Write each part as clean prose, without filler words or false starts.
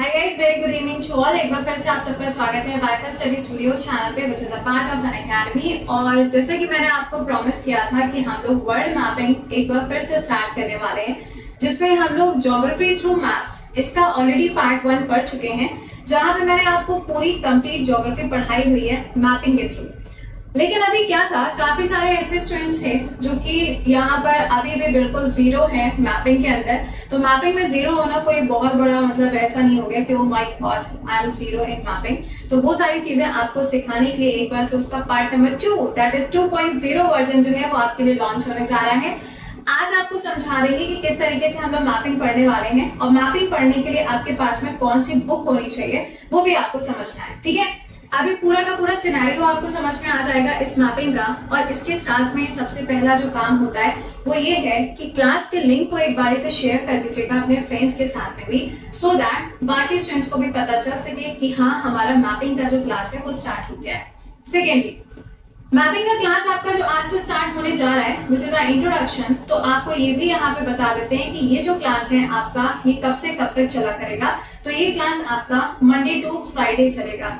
Hi guys, very good evening to all. एक बार फिर से आप सबका स्वागत है वाईफाई स्टडी स्टूडियोज चैनल पे, which is a part of an academy. और जैसे कि मैंने आपको प्रॉमिस किया था कि हम लोग वर्ल्ड मैपिंग एक बार फिर से स्टार्ट करने वाले हैं, जिसमें हम लोग ज्योग्राफी थ्रू मैप्स इसका ऑलरेडी पार्ट 1 पढ़ चुके हैं, जहां पे मैंने आपको पूरी कंप्लीट ज्योग्राफी पढ़ाई हुई है मैपिंग के थ्रू। लेकिन अभी क्या था, काफी सारे ऐसे स्टूडेंट्स थे जो कि यहाँ पर अभी भी बिल्कुल जीरो है मैपिंग के अंदर। तो मैपिंग में जीरो होना कोई बहुत बड़ा मतलब ऐसा नहीं हो गया कि oh my God I am zero in mapping. तो वो सारी चीजें आपको सिखाने के लिए एक बार से उसका part number 2 that is 2.0 version जो है वो आपके लिए लॉन्च होने जा रहा है। आज आपको समझा देंगे कि किस तरीके से हम लोग मैपिंग पढ़ने वाले हैं, और मैपिंग पढ़ने के लिए आपके पास में कौन सी बुक होनी चाहिए वो भी आपको समझना है। ठीक है, अभी पूरा का पूरा सिनेरियो आपको समझ में आ जाएगा इस मैपिंग का। और इसके साथ में सबसे पहला जो काम होता है वो ये है कि क्लास के लिंक को एक बार से शेयर कर दीजिएगा अपने फ्रेंड्स के साथ में भी, सो दैट बाकी स्टूडेंट्स को भी पता चल सके कि हाँ, हमारा मैपिंग का जो क्लास है वो स्टार्ट हो गया है। सेकेंडली, मैपिंग का क्लास आपका जो आज से स्टार्ट होने जा रहा है विच इज अ इंट्रोडक्शन। तो आपको ये भी यहाँ पे बता देते हैं कि ये जो क्लास है आपका ये कब से कब तक चला करेगा। तो ये क्लास आपका मंडे टू फ्राइडे चलेगा।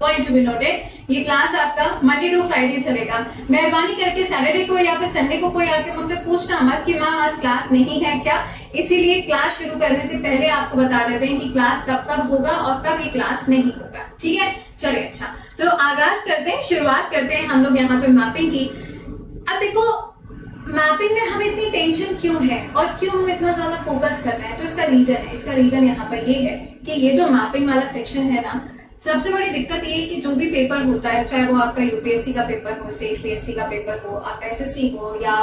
पॉइंट टू बी नोटेड, ये क्लास आपका मंडे टू फ्राइडे चलेगा। मेहरबानी करके सैटरडे को या फिर संडे को कोई आके मुझसे पूछना मत कि मैम आज क्लास नहीं है क्या। इसीलिए क्लास शुरू करने से पहले आपको बता देते हैं कि क्लास कब कब होगा और कब ये क्लास नहीं होगा। ठीक है, चलिए अच्छा, तो आगाज करते हैं, शुरुआत करते हैं हम लोग यहाँ पे मैपिंग की। अब देखो, मैपिंग में हमें इतनी टेंशन क्यों है और क्यों हम इतना ज्यादा फोकस कर रहे हैं, तो इसका रीजन है। इसका रीजन यहाँ पर ये है कि ये जो मैपिंग वाला सेक्शन है ना, सबसे बड़ी दिक्कत ये है कि जो भी पेपर होता है, चाहे वो आपका यूपीएससी का पेपर हो, स्टेट पीएससी का पेपर हो, आपका एसएससी हो, या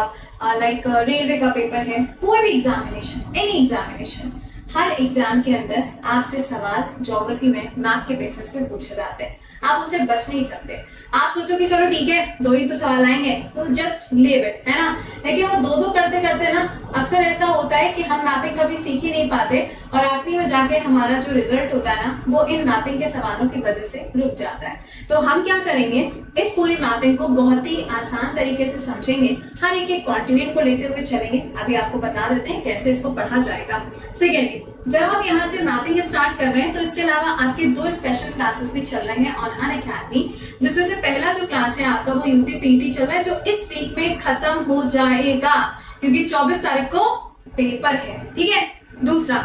लाइक रेलवे का पेपर है, कोई भी एग्जामिनेशन, एनी एग्जामिनेशन, हर एग्जाम के अंदर आपसे सवाल ज्योग्राफी में मैप के बेसिस पे पूछे जाते हैं। आप उससे बच नहीं सकते। आप सोचो कि चलो ठीक है, 2 ही तो सवाल आएंगे, तो जस्ट लीव इट, है ना। लेकिन वो 2 करते करते ना अक्सर ऐसा होता है कि हम मैपिंग कभी सीख ही नहीं पाते, और आखिरी में जाके हमारा जो रिजल्ट होता है ना, वो इन मैपिंग के सवालों की वजह से रुक जाता है। तो हम क्या करेंगे, इस पूरी मैपिंग को बहुत ही आसान तरीके से समझेंगे, हर एक कॉन्टिनेंट को लेते हुए चलेंगे। अभी आपको बता देते हैं कैसे इसको पढ़ा जाएगा। सेकेंडली, जब हम यहाँ से मैपिंग स्टार्ट कर रहे हैं तो इसके अलावा आपके 2 स्पेशल क्लासेस भी चल रहे हैं ऑन अनअकैडमी, जिसमें से पहला जो क्लास है आपका वो यूपी पीटी चल रहा है, जो इस वीक में खत्म हो जाएगा क्योंकि 24 तारीख को पेपर है। ठीक है, दूसरा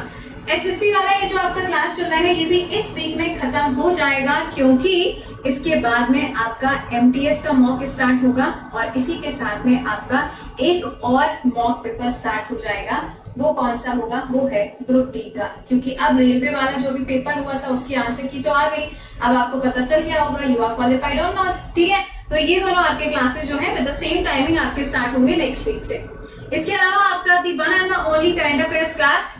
एसएससी वाला ये जो आपका क्लास चल रहा है ये भी इस वीक में खत्म हो जाएगा, क्योंकि इसके बाद में आपका एमटीएस का मॉक स्टार्ट होगा और इसी के साथ में आपका एक और मॉक पेपर स्टार्ट हो जाएगा। वो कौन सा होगा, वो है ग्रुप डी का, क्योंकि अब रेलवे वाला जो भी पेपर हुआ था उसकी आंसर की तो आ गई। अब आपको पता चल गया होगा यू आर क्वालिफाइड और नॉट। ठीक है, तो ये दोनों आपके क्लासेस जो है विद द सेम टाइमिंग आपके स्टार्ट होंगे नेक्स्ट वीक से। इसके अलावा आपका the one and the only current affairs class.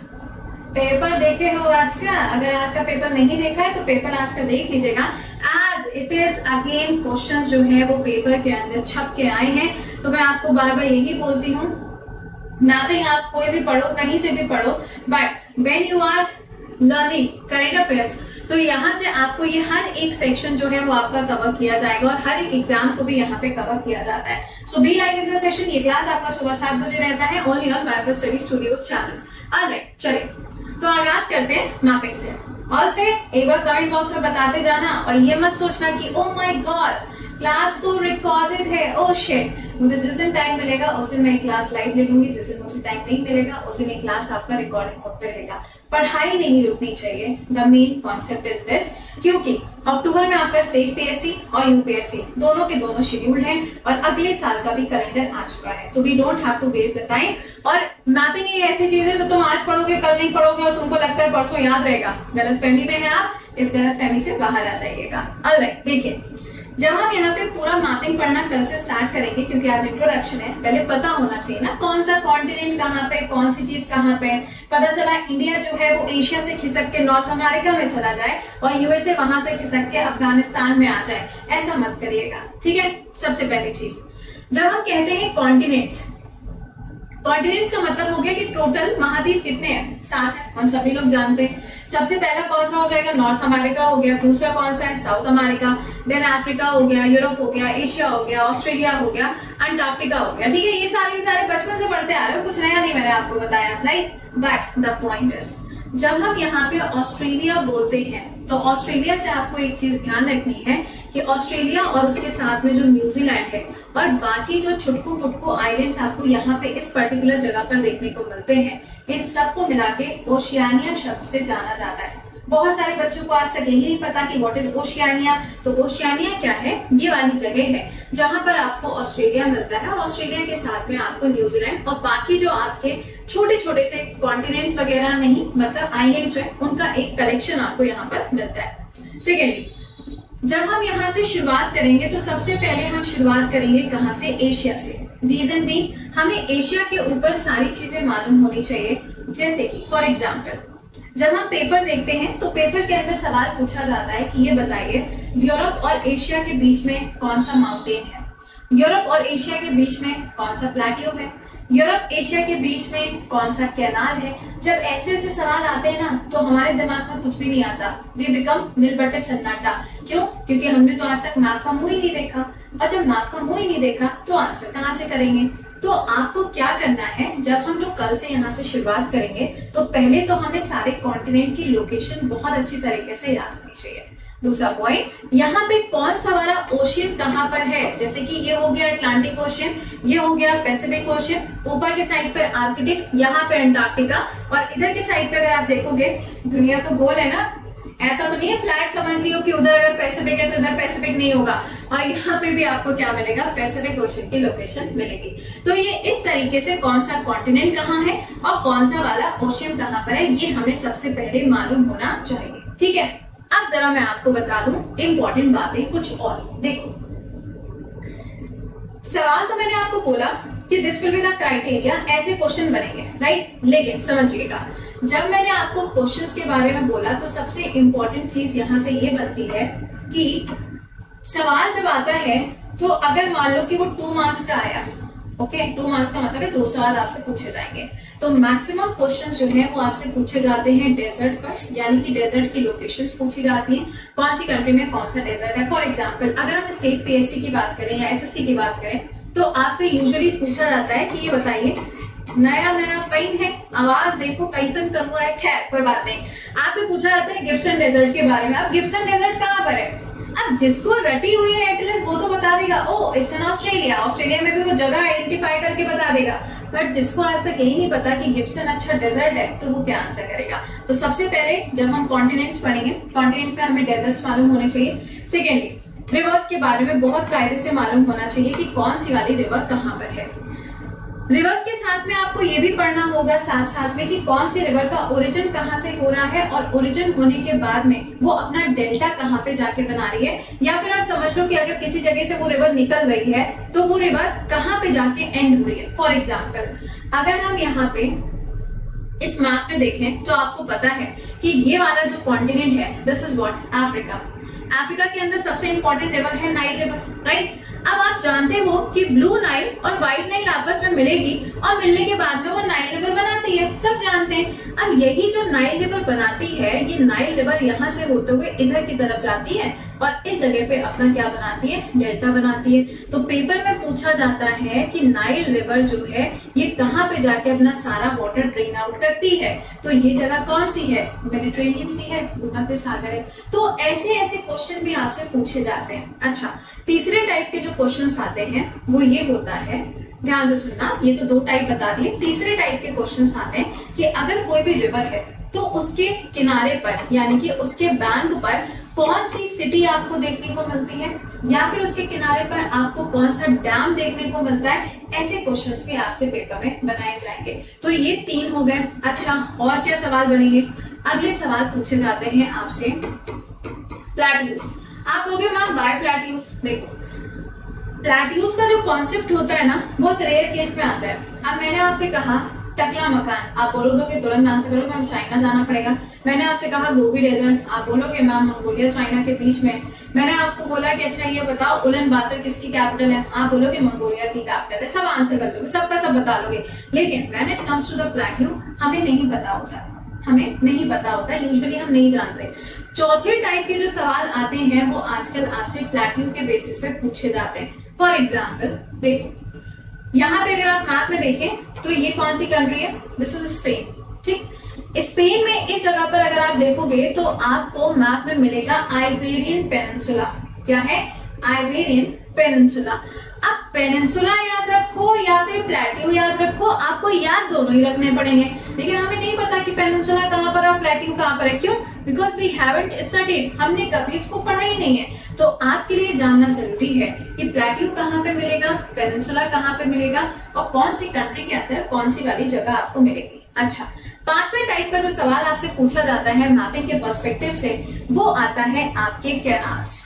Paper देखे हो आज का? अगर आज का पेपर नहीं देखा है तो पेपर आज का देख लीजिएगा। आज इट इज अगेन क्वेश्चंस जो है वो पेपर के अंदर छप के आए हैं। तो मैं आपको बार बार यही बोलती हूँ, मैपिंग आप कोई भी पढ़ो, कहीं से भी पढ़ो, but when you are learning current affairs तो यहाँ से आपको ये हर एक सेक्शन जो है वो आपका कवर किया जाएगा और हर एक एग्जाम को भी यहाँ पे कवर किया जाता है। So be like in the session. ये क्लास आपका सुबह 7 बजे रहता है only on Wifi Study Studios channel. Alright, चलिए तो आगाज करते हैं मैपिंग से। ऑल सेट, एक बार कमेंट बॉक्स में बताते जाना, और ये मत सोचना कि ओ माय गॉड क्लास तो रिकॉर्डेड है, ओ शिट, मुझे जिस दिन टाइम मिलेगा उस दिन मैं क्लास लाइव ले लूंगी, जिस दिन मुझे टाइम नहीं मिलेगा उस दिन क्लास आपका रिकॉर्डेड मोड पे रहेगा। पढ़ाई नहीं रुकनी चाहिए, the main concept is this, क्योंकि अक्टूबर में आपका स्टेट पीएससी और यूपीएससी दोनों के दोनों शेड्यूल्ड हैं और अगले साल का भी कैलेंडर आ चुका है। तो we don't have to waste the time. और मैपिंग ये ऐसी चीज है जो तुम आज पढ़ोगे कल नहीं पढ़ोगे और तुमको लगता है परसों याद रहेगा। गलतफहमी में है आप, इस गलतफहमी से बाहर आ जाइएगा। ऑलराइट, देखिए, जब हम यहाँ पे पूरा मैपिंग पढ़ना कल से स्टार्ट करेंगे, क्योंकि आज इंट्रोडक्शन है, पहले पता होना चाहिए ना कौन सा कॉन्टिनेंट कहाँ पे, कौन सी चीज कहाँ पे। पता चला इंडिया जो है वो एशिया से खिसक के नॉर्थ अमेरिका में चला जाए और यूएसए वहां से खिसक के अफगानिस्तान में आ जाए, ऐसा मत करिएगा। ठीक है, सबसे पहली चीज, जब हम कहते हैं कॉन्टिनेंट्स, कॉन्टिनेंट्स का मतलब हो गया कि टोटल महाद्वीप कितने हैं, 7 है, हम सभी लोग जानते हैं। सबसे पहला कौन सा हो जाएगा, नॉर्थ अमेरिका हो गया, दूसरा कौन सा है, साउथ अमेरिका, देन अफ्रीका हो गया, यूरोप हो गया, एशिया हो गया, ऑस्ट्रेलिया हो गया, अंटार्कटिका हो गया। ठीक है, ये सारे बचपन से पढ़ते आ रहे हो, कुछ नया नहीं मैंने आपको बताया, right. But the point is जब हम यहाँ पे ऑस्ट्रेलिया बोलते हैं तो ऑस्ट्रेलिया से आपको एक चीज ध्यान रखनी है कि ऑस्ट्रेलिया और उसके साथ में जो न्यूजीलैंड है और बाकी जो छुटकू पुटकू आइलैंड्स आपको यहाँ पे इस पर्टिकुलर जगह पर देखने को मिलते हैं, इन सबको मिला के ओशियानिया शब्द से जाना जाता है। बहुत सारे बच्चों को आज तक यही नहीं पता कि व्हाट इज ओशियानिया। तो ओशियानिया क्या है? ये वाली जगह है जहां पर आपको ऑस्ट्रेलिया मिलता है और ऑस्ट्रेलिया के साथ में आपको न्यूजीलैंड और बाकी जो आपके छोटे छोटे से कॉन्टिनेंट्स वगैरह नहीं, मतलब आइलैंड्स है, उनका एक कलेक्शन आपको यहाँ पर मिलता है। सेकेंडली, जब हम यहाँ से शुरुआत करेंगे तो सबसे पहले हम शुरुआत करेंगे कहाँ से? एशिया से। रीजन भी, हमें एशिया के ऊपर सारी चीजें मालूम होनी चाहिए। जैसे कि फॉर एग्जाम्पल, जब हम पेपर देखते हैं तो पेपर के अंदर सवाल पूछा जाता है कि ये बताइए यूरोप और एशिया के बीच में कौन सा माउंटेन है, यूरोप और एशिया के बीच में कौन सा प्लेट्यू है, यूरोप एशिया के बीच में कौन सा कैनाल है। जब ऐसे ऐसे सवाल आते हैं ना तो हमारे दिमाग में कुछ भी नहीं आता, वी बिकम नीलबट्टे सन्नाटा। क्यों? क्योंकि हमने तो आज तक मैप का मुंह ही नहीं देखा, और जब मैप का मुंह ही नहीं देखा तो आंसर कहाँ से करेंगे? तो आपको क्या करना है, जब हम लोग कल से यहाँ से शुरुआत करेंगे तो पहले तो हमें सारे कॉन्टिनेंट की लोकेशन बहुत अच्छी तरीके से याद होनी चाहिए। दूसरा पॉइंट, यहाँ पे कौन सा वाला ओशियन कहाँ पर है, जैसे कि ये हो गया अटलांटिक ओशियन, ये हो गया पैसिफिक ओशियन, ऊपर के साइड पे आर्कटिक, यहाँ पे अंटार्कटिका, और इधर के साइड पे अगर आप देखोगे, दुनिया तो गोल है ना, ऐसा तो नहीं है फ्लैट समझ लियो कि उधर अगर पैसिफिक है तो इधर पैसिफिक नहीं होगा, और यहाँ पे भी आपको क्या मिलेगा? पैसिफिक ओशियन की लोकेशन मिलेगी। तो ये इस तरीके से कौन सा कॉन्टिनेंट कहाँ है और कौन सा वाला ओशियन कहाँ पर है, ये हमें सबसे पहले मालूम होना चाहिए। ठीक है, अब जरा मैं आपको बता दूं इंपॉर्टेंट बातें कुछ और। देखो, सवाल तो मैंने आपको बोला कि this will be the criteria, ऐसे क्वेश्चन बनेंगे, राइट? लेकिन समझिएगा, जब मैंने आपको क्वेश्चंस के बारे में बोला तो सबसे इंपॉर्टेंट चीज यहां से ये बनती है कि सवाल जब आता है तो अगर मान लो कि वो 2 मार्क्स का आया, ओके, 2 मार्क्स का मतलब है 2 सवाल आपसे पूछे जाएंगे, तो मैक्सिमम क्वेश्चंस जो है वो आपसे पूछे जाते हैं डेजर्ट पर, यानी कि डेजर्ट की लोकेशंस पूछी जाती हैं, कौन सी कंट्री में कौन सा डेजर्ट है। फॉर एग्जांपल, अगर हम स्टेट पीएससी की बात करें या एसएससी की बात करें तो आपसे यूजुअली पूछा जाता है कि ये बताइए नया नया पेन है, आवाज देखो कैसन कर रहा है, खैर कोई बात नहीं, आपसे पूछा जाता है गिब्सन डेजर्ट के बारे में। अब गिब्सन डेजर्ट कहाँ पर है? अब जिसको रटी हुई है एटलस वो तो बता देगा, oh it's in Australia, Australia में भी वो जगह आइडेंटिफाई करके बता देगा। बट जिसको आज तक यही नहीं पता कि गिब्सन अच्छा डेजर्ट है तो वो क्या आंसर करेगा? तो सबसे पहले जब हम कॉन्टिनेंट्स पढ़ेंगे, कॉन्टिनेंट्स में हमें डेजर्ट्स मालूम होने चाहिए। सेकेंडली, रिवर्स के बारे में बहुत कायदे से मालूम होना चाहिए कि कौन सी वाली रिवर कहाँ पर है। रिवर्स के साथ में आपको ये भी पढ़ना होगा साथ साथ में कि कौन सी रिवर का ओरिजिन कहाँ से हो रहा है, और ओरिजिन होने के बाद में वो अपना डेल्टा कहाँ पे जाके बना रही है, या फिर आप समझ लो कि अगर किसी जगह से वो रिवर निकल रही है तो वो रिवर कहाँ पे जाके एंड हो रही है। फॉर एग्जाम्पल, अगर हम यहाँ पे इस मैप में देखें तो आपको पता है कि ये वाला जो कॉन्टिनेंट है this is what? Africa. Africa के अंदर सबसे इंपॉर्टेंट रिवर है नाइल रिवर, राइट? अब आप जानते हो कि ब्लू नाइल और व्हाइट नाइल आपस में मिलेगी और मिलने के बाद में वो नाइल रिवर बनाती है, सब जानते हैं। अब यही जो नाइल रिवर बनाती है, ये नाइल रिवर यहाँ से होते हुए इधर की तरफ जाती है और इस जगह पे अपना क्या बनाती है? डेल्टा बनाती है। तो पेपर में पूछा जाता है कि नाइल रिवर जो है ये कहाँ पे जाके अपना सारा वाटर ड्रेन आउट करती है, तो ये जगह कौन सी है? मेडिटेरेनियन सी है, भूमध्य सागर है। तो ऐसे ऐसे क्वेश्चन भी आपसे पूछे जाते हैं। अच्छा, तीसरे टाइप के जो क्वेश्चंस आते हैं वो ये होता है, ध्यान से सुनना, ये तो 2 टाइप बता दिए। तीसरे टाइप के क्वेश्चंस आते हैं कि अगर कोई भी रिवर है तो उसके किनारे पर यानी कि उसके बैंक पर कौन सी सिटी आपको देखने को मिलती है, या फिर उसके किनारे पर आपको कौन सा डैम देखने को मिलता है। ऐसे क्वेश्चंस भी आपसे पेपर में बनाए जाएंगे। तो ये 3 हो गए। अच्छा, और क्या सवाल बनेंगे? अगले सवाल पूछे जाते हैं आपसे प्लेट्यूज। आप कहोगे मैम वाई प्लेट्यूज? देखो, प्लेट्यूज का जो कॉन्सेप्ट होता है ना बहुत रेयर केस में आता है। अब मैंने आपसे कहा टकला मकान, आप बोलोगे तुरंत आंसर करो मैम चाइना जाना पड़ेगा। मैंने आपसे कहा गोबी डेजर्ट, आप बोलोगे मैम मंगोलिया चाइना के बीच में। मैंने आपको बोला कि अच्छा ये बताओ उलन बातर किसकी कैपिटल है, आप बोलोगे मंगोलिया की कैपिटल है। सब आंसर कर लोगे, सबका सब बता लोगे। लेकिन when it comes to the plateau हमें नहीं पता होता, हमें नहीं पता होता, यूजुअली हम नहीं जानते। चौथे टाइप के जो सवाल आते हैं वो आजकल आपसे प्लेट्यू के बेसिस पे पूछे जाते हैं। फॉर एग्जाम्पल देखो, यहाँ पे अगर आप मैप में देखें तो ये कौन सी कंट्री है? दिस इज स्पेन, ठीक। स्पेन में इस जगह पर अगर आप देखोगे तो आपको मैप में मिलेगा आइबेरियन पेनिनसुला। क्या है? Iberian peninsula. अब पेनिनसुला याद रखो या फिर प्लेट्यू याद रखो, आपको याद दोनों ही रखने पड़ेंगे, लेकिन हमें नहीं पता कि पेनिनसुला कहां पर है और प्लेट्यू कहां पर है। क्यों? बिकॉज वी हैवंट स्टडीड, हमने कभी इसको पढ़ा ही नहीं है। तो आपके लिए जानना जरूरी है कि प्लेट्यू कहां पे मिलेगा, पेनिनसुला कहां पे मिलेगा और कौन सी कंट्री के अंदर कौन सी वाली जगह आपको मिलेगी। अच्छा, पांचवें टाइप का जो सवाल आपसे पूछा जाता है मैपिंग के पर्सपेक्टिव से, वो आता है आपके कैनाल्स।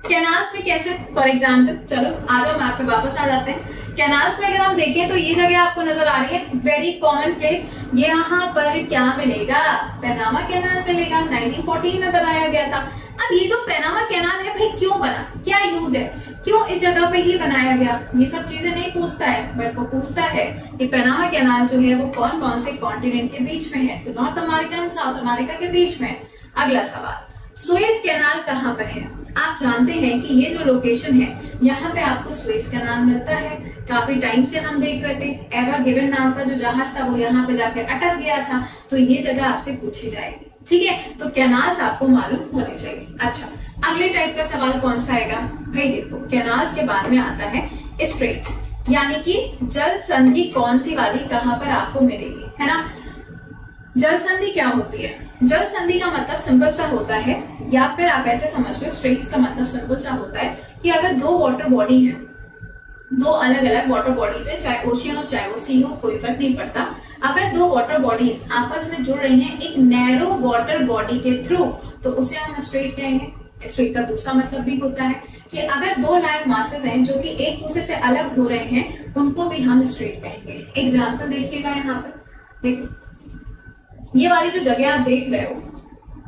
कैनाल्स में कैसे? फॉर एग्जाम्पल, चलो आ जाओ मैप पे वापस आ जाते हैं। कैनाल्स में अगर हम देखें तो ये जगह आपको नजर आ रही है, वेरी कॉमन प्लेस। यहाँ पर क्या मिलेगा? पनामा कैनाल मिलेगा, 1914 में बनाया गया था। अब ये जो पनामा कैनाल है भाई क्यों बना, क्या यूज है, क्यों इस जगह पे ही बनाया गया, ये सब चीजें नहीं पूछता है, बट वो पूछता है कि पनामा कैनाल जो है वो कौन कौन से कॉन्टिनेंट के बीच में है, तो नॉर्थ अमेरिका और साउथ अमेरिका के बीच में। अगला सवाल, सुएज कैनाल कहां पर है? आप जानते हैं कि ये जो लोकेशन है यहाँ पे आपको सुएज कैनाल मिलता है। काफी टाइम से हम देख रहे थे, एवर गिवन नाम का जो जहाज था वो यहाँ पे जाकर अटक गया था, तो ये जगह आपसे पूछी जाएगी। ठीक है, तो कैनाल्स आपको मालूम होने चाहिए। अच्छा, अगले टाइप का सवाल कौन सा आएगा? भाई देखो, कैनाल्स के बाद में आता है स्ट्रेट्स, यानी कि जल संधि कौन सी वाली कहां पर आपको मिलेगी, है ना। जल संधि क्या होती है? जल संधि का मतलब सिंपल सा होता है, या फिर आप ऐसे समझ लो, स्ट्रेट्स का मतलब सिंपल सा होता है कि अगर दो वाटर बॉडी है, दो अलग अलग वाटर बॉडीज है, चाहे ओशियन हो चाहे वो सी हो, कोई फर्क नहीं पड़ता। अगर दो वाटर बॉडीज आपस में जुड़ रही हैं एक नैरो वाटर बॉडी के थ्रू, तो उसे हम स्ट्रेट कहेंगे। स्ट्रेट का दूसरा मतलब भी होता है कि अगर दो लैंड मासेस हैं जो कि एक दूसरे से अलग हो रहे हैं, उनको भी हम स्ट्रेट कहेंगे। एग्जाम्पल देखिएगा यहाँ पर, देखो ये वाली जो जगह आप देख रहे हो,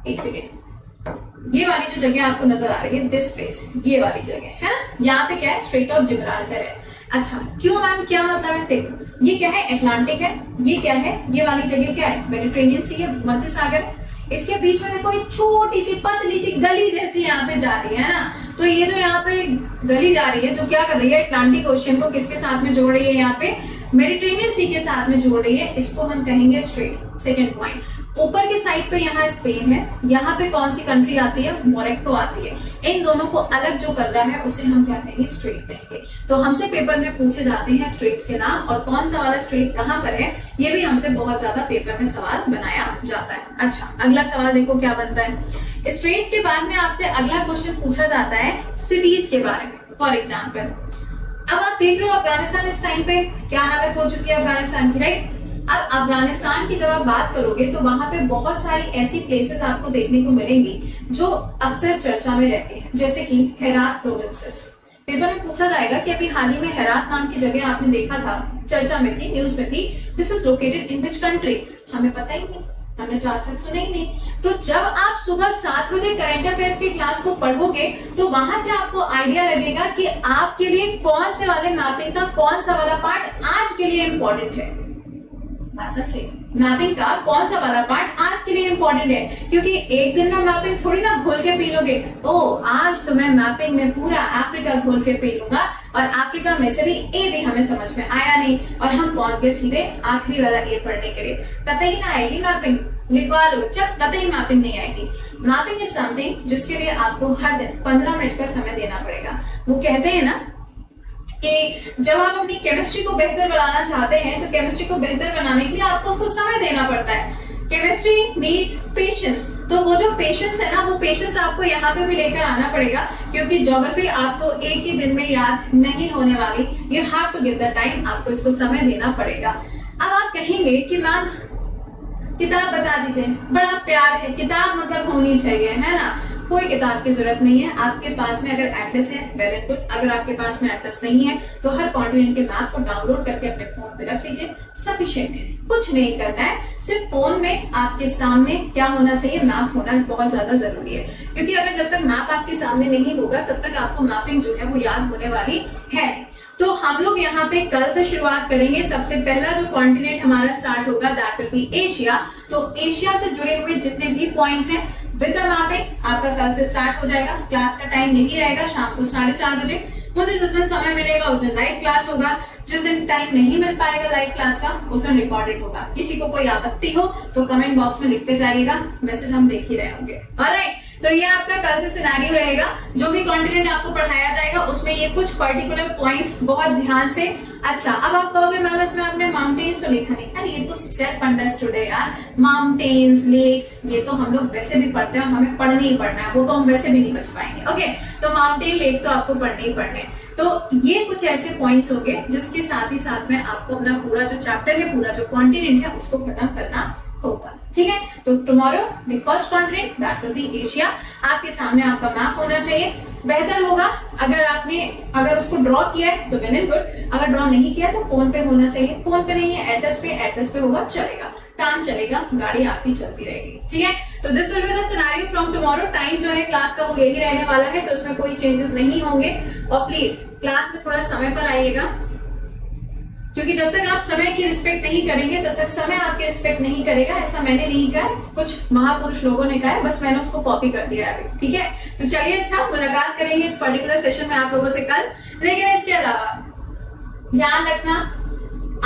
एक सेकेंड, ये वाली जो जगह आपको नजर आ रही है, दिस प्लेस, ये वाली जगह है ना, यहाँ पे क्या है? स्ट्रेट ऑफ जिब्राल्टर है। अच्छा, क्यों मैम, क्या मतलब है? देखो ये क्या है? अटलांटिक है, ये क्या है? ये वाली जगह क्या है? मेडिटेरेनियन सी है, मध्य सागर है। इसके बीच में देखो एक छोटी सी पतली सी गली जैसी यहाँ पे जा रही है ना, तो ये जो यहाँ पे गली जा रही है जो क्या कर रही है? अटलांटिक ओशियन को किसके साथ में जोड़ रही है? यहाँ पे मेडिटेरेनियन सी के साथ में जोड़ रही है, इसको हम कहेंगे स्ट्रेट। सेकेंड पॉइंट, ऊपर के साइड पे यहाँ स्पेन है, यहाँ पे कौन सी कंट्री आती है? मोरक्को आती है। इन दोनों को अलग जो कर रहा है उसे हम क्या कहेंगे? स्ट्रेट कहेंगे। तो हमसे पेपर में पूछे जाते हैं स्ट्रेट्स के नाम, और कौन सा वाला स्ट्रेट कहाँ पर है, ये भी हमसे बहुत ज्यादा पेपर में सवाल बनाया जाता है। अच्छा, अगला सवाल देखो क्या बनता है। स्ट्रेट्स के बाद में आपसे अगला क्वेश्चन पूछा जाता है सिटीज के बारे में। फॉर एग्जाम्पल, अब आप देख रहे हो अफगानिस्तान इस टाइम पे क्या हालत हो चुकी है अफगानिस्तान की, राइट। अब अफगानिस्तान की जब आप बात करोगे तो वहां पे बहुत सारी ऐसी प्लेसेस आपको देखने को मिलेंगी जो अक्सर चर्चा में रहती हैं, जैसे कि हेरात प्रोविंसेस। पेपर में पूछा जाएगा कि अभी हाल ही में हेरात नाम की जगह आपने देखा था, चर्चा में थी, न्यूज में थी, this is located in which country? हमें पता ही नहीं, हमने तो आज तक सुना ही नहीं। तो जब आप सुबह 7 बजे करंट अफेयर्स की क्लास को पढ़ोगे तो वहां से आपको आइडिया लगेगा कि आपके लिए कौन से वाले मैपिंग का कौन सा वाला पार्ट आज के लिए इंपॉर्टेंट है। सच्ची, मैपिंग का कौन सा वाला पार्ट आज के लिए इंपॉर्टेंट है, क्योंकि एक दिन में मैपिंग थोड़ी ना घोल के पी लोगे। ओ, आज तो मैं मैपिंग में पूरा अफ्रीका घोल के पी लूंगा, और अफ्रीका में से भी ए भी हमें समझ में आया नहीं और हम पहुंच गए सीधे आखिरी वाला ए पढ़ने के लिए। कतई ना आएगी मैपिंग, लिखवा लो बच्चा, कतई मैपिंग नहीं आएगी। मैपिंग इज समथिंग जिसके लिए आपको हर दिन 15 मिनट का समय देना पड़ेगा। वो कहते हैं ना कि जब आप अपनी केमिस्ट्री को बेहतर बनाना चाहते हैं तो केमिस्ट्री को बेहतर बनाने के लिए आपको उसको समय देना पड़ता है। केमिस्ट्री नीड्स पेशेंस, तो वो जो पेशेंस है ना, वो पेशेंस आपको यहाँ पे भी लेकर आना पड़ेगा, क्योंकि ज्योग्राफी आपको एक ही दिन में याद नहीं होने वाली। You have to give the time, आपको इसको समय देना पड़ेगा। अब आप कहेंगे कि मैम किताब बता दीजिए, बड़ा प्यार है, किताब मतलब होनी चाहिए, है ना। कोई किताब की जरूरत नहीं है। आपके पास में अगर एटलस है वेल एंड गुड, अगर आपके पास में एटलस नहीं है तो हर कॉन्टिनेंट के मैप को डाउनलोड करके अपने फोन पे रख लीजिए, सफिशिएंट है। कुछ नहीं करना है, सिर्फ फोन में आपके सामने क्या होना चाहिए? मैप होना बहुत ज्यादा जरूरी है, क्योंकि अगर जब तक मैप आपके सामने नहीं होगा तब तक आपको मैपिंग जो है वो याद होने वाली है। तो हम लोग यहाँ पे कल से शुरुआत करेंगे। सबसे पहला जो कॉन्टिनेंट हमारा स्टार्ट होगा दैट विल बी एशिया। तो एशिया से जुड़े हुए जितने भी पॉइंट्स हैं विद द मैपिंग आपका कल से स्टार्ट हो जाएगा। क्लास का टाइम नहीं रहेगा, शाम को 4:30 बजे। मुझे जिस दिन समय मिलेगा उस दिन लाइव क्लास होगा। जिस दिन टाइम नहीं मिल पाएगा लाइव क्लास का उस दिन रिकॉर्डेड होगा। किसी को कोई आपत्ति हो तो कमेंट बॉक्स में लिखते जाइएगा, मैसेज हम देख ही रहे होंगे। ऑलराइट, तो ये आपका कल से सिनेरियो रहेगा। जो भी कॉन्टिनेंट आपको पढ़ाया जाएगा उसमें ये कुछ पर्टिकुलर पॉइंट्स बहुत ध्यान से। अच्छा, अब आप कहोगे मैम इसमें आपने माउंटेन्स तो लिखा नहीं। अरे ये तो सेल्फ अंडरस्टूड है यार, माउंटेन्स, लेक्स ये तो हम लोग वैसे भी पढ़ते हैं और हमें पढ़ने ही पढ़ना है, वो तो हम वैसे भी नहीं बच पाएंगे। ओके, तो माउंटेन, लेक्स तो आपको पढ़ने ही पढ़ने। तो ये कुछ ऐसे पॉइंट्स होंगे जिसके साथ ही साथ में आपको अपना पूरा जो चैप्टर है, पूरा जो कॉन्टिनेंट है उसको खत्म करना होगा। ठीक है, तो tomorrow the first continent that will be Asia. आपके सामने आपका मैप होना चाहिए। बेहतर होगा अगर उसको ड्रॉ किया है तो वेल एंड गुड, अगर ड्रॉ नहीं किया तो फोन पे होना चाहिए। फोन पे नहीं है, एड्रेस पे होगा, चलेगा, काम चलेगा, गाड़ी आपकी चलती रहेगी। ठीक है, तो this will be the scenario from tomorrow. Time जो है क्लास का वो यही रहने वाला है, तो उसमें कोई चेंजेस नहीं होंगे। और प्लीज क्लास में थोड़ा समय पर आइएगा, क्योंकि जब तक आप समय की रिस्पेक्ट नहीं करेंगे तब तक समय आपकी रिस्पेक्ट नहीं करेगा। ऐसा मैंने नहीं कहा, कुछ महापुरुष लोगों ने कहा है, बस मैंने उसको कॉपी कर दिया है। ठीक है, तो चलिए, अच्छा, मुलाकात करेंगे इस पर्टिकुलर सेशन में आप लोगों से कल। लेकिन इसके अलावा ध्यान रखना,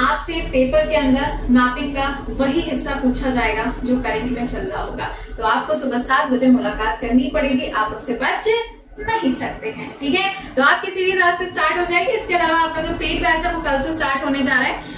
आपसे पेपर के अंदर मैपिंग का वही हिस्सा पूछा जाएगा जो करंट में चल रहा होगा। तो आपको सुबह 7 बजे मुलाकात करनी पड़ेगी, आप उससे बच नहीं सकते हैं। ठीक है, तो आपकी सीरीज आज से स्टार्ट हो जाएगी। इसके अलावा आपका जो पेड बैच है वो कल से स्टार्ट होने जा रहा है।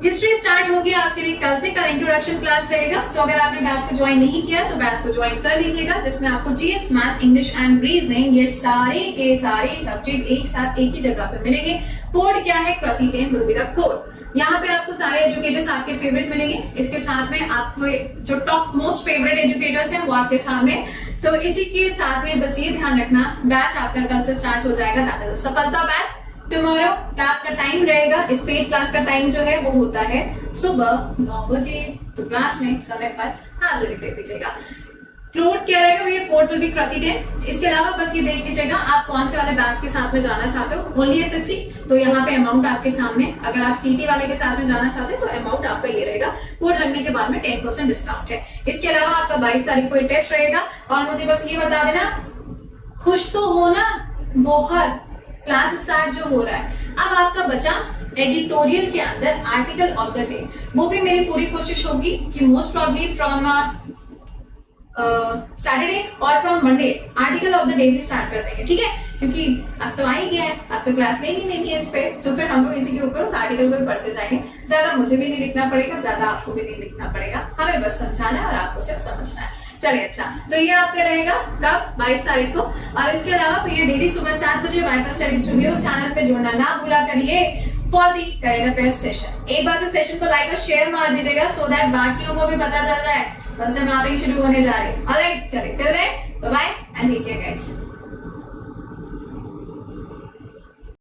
हिस्ट्री स्टार्ट होगी आपके लिए कल से, कल इंट्रोडक्शन क्लास रहेगा। तो अगर आपने बैच को ज्वाइन नहीं किया तो बैच को ज्वाइन कर लीजिएगा, जिसमें आपको GS, math, English and reasoning ये सारे के सारे सब्जेक्ट एक साथ एक ही जगह पे मिलेंगे। कोड क्या है? कृति 10 विल बी द कोड। यहाँ पे आपको सारे एजुकेटर्स आपके फेवरेट मिलेंगे। इसके साथ में आपको जो टॉप मोस्ट फेवरेट एजुकेटर्स हैं वो आपके सामने। तो इसी के साथ में बस ये ध्यान रखना, बैच आपका कल से स्टार्ट हो जाएगा, दैट इज सफलता बैच। टुमारो क्लास का टाइम रहेगा, इस पेड क्लास का टाइम जो है वो होता है सुबह 9 बजे। तो क्लास में समय पर हाजिरी दे दीजिएगा। कोड क्या रहेगा भैया? कोड विल बी कृति 10। इसके अलावा बस ये देख लीजिएगा आप कौन से वाले बैच के साथ में जाना चाहते हो। ओनली एसएससी, तो यहाँ पे अमाउंट आपके सामने। अगर आप सीटी वाले के साथ में जाना चाहते हैं तो अमाउंट आपका ये रहेगा। कोड लगने के बाद में 10% डिस्काउंट है। इसके अलावा आपका 22 तारीख को टेस्ट रहेगा। और मुझे बस ये बता देना, खुश तो हो ना बहुत, क्लास स्टार्ट जो हो रहा है। अब आपका बचा एडिटोरियल के अंदर आर्टिकल ऑफ द डे। वो भी मेरी पूरी कोशिश होगी कि मोस्ट प्रॉब्ली फ्रॉम सैटरडे और from Monday article of the day भी स्टार्ट कर देंगे। ठीक है, क्योंकि अब तो आ ही गया है, अब तो क्लास नहीं है इस पे, तो फिर हम लोग इसी के ऊपर उस आर्टिकल को पढ़ते जाएंगे। ज्यादा मुझे भी नहीं लिखना पड़ेगा, ज्यादा आपको भी नहीं लिखना पड़ेगा, हमें बस समझाना है और आपको सिर्फ समझना है। चलिए, अच्छा, तो ये आपका रहेगा कब? 22 तारीख को। और इसके अलावा भैया डेली सुबह 7 बजे वाइपर स्टडी स्टूडियोज चैनल पे जुड़ना ना भूला करिए for the current affairs session. एक बार से सेशन को लाइक और शेयर मार दीजिएगा सो दैट बाकियों को भी पता चल जाए कल से मैपिंग शुरू होने जा रही है। ऑलराइट, चलिए, till then bye bye and take care guys.